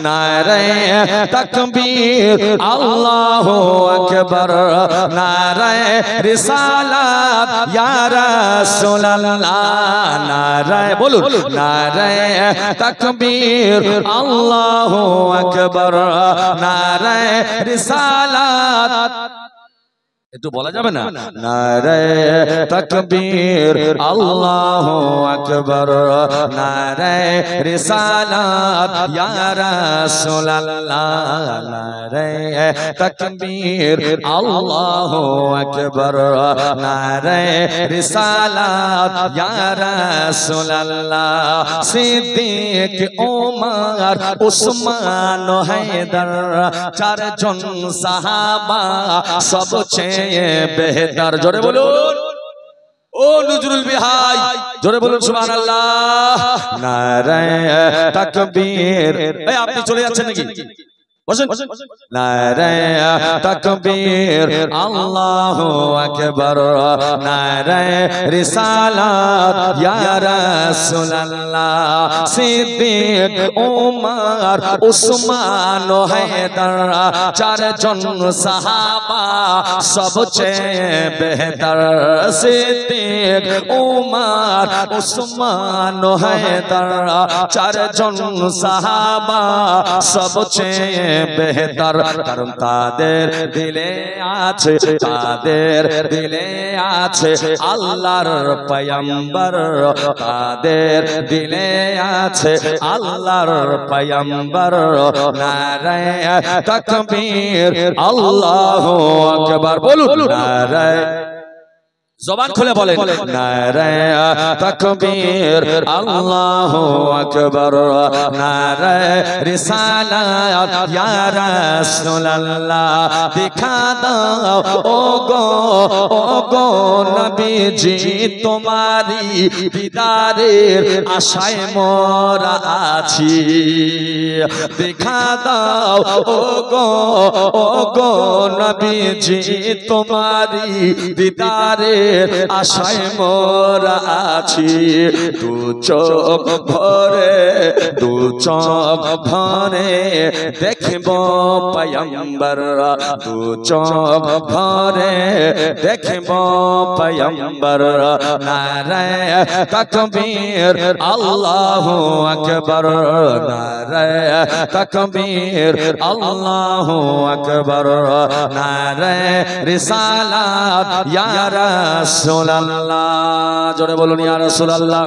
নারে তাকবীর আল্লাহু আকবার নারে রিসালাত ইয়া রাসূলুল্লাহ নারে বলুন নারে তাকবীর আল্লাহু আকবার নারে রিসালাত একটু বলা যাবে না নারে তাকবীর আল্লাহু আকবার নারে রিসালাত ইয়া রাসূলুল্লাহ নারে তাকবীর আল্লাহু আকবার নারে রিসালাত ইয়া রাসূলুল্লাহ সিদ্দিক ওমর উসমান হায়দার চারজন সাহাবা সবচেয়ে বেহতার জোরে বলুন ও নজরুল বিহাই জোরে বলুন সুবহানাল্লাহ নারে তাকবীর এই আপনি চলে যাচ্ছেন নাকি বসেন নারে তাকবীর আল্লাহু আকবার নারে রিসালাত ইয়া রাসূলুল্লাহ সিদ্দিক ওমর উসমান হায়দার চারজন সাহাবা সবচেয়ে বেহতর সিদ্দিক ওমর উসমান হায়দার চারজন সাহাবা সবচেয়ে বেহতর কারণ তাদের দিলে আছে আল্লাহর পয়গম্বর তাদের দিলে আছে আল্লাহর পয়গম্বর নারে তাকবীর আল্লাহু আকবার বলুন নারে জবান খুলে বলেন নারে তাকবীর আল্লাহু আকবার নারে রিসালাত ইয়া রাসূলুল্লাহ দেখা দাও ওগো নবীজি তোমারি দিদারের আশায় মোরা আছি দেখা দাও ওগো নবীজি তোমারি দিদারের আশায় মোরা আছি দু চোখ ভরে দেখব পয়গম্বর দু চোখ ভরে দেখব পয়গম্বর নারে তাকবীর আল্লাহু আকবার নারে তাকবীর আল্লাহু আকবার নারে রিসালাত ইয়া রাসূলুল্লাহ জোরে বলুন ইয়া রাসূলুল্লাহ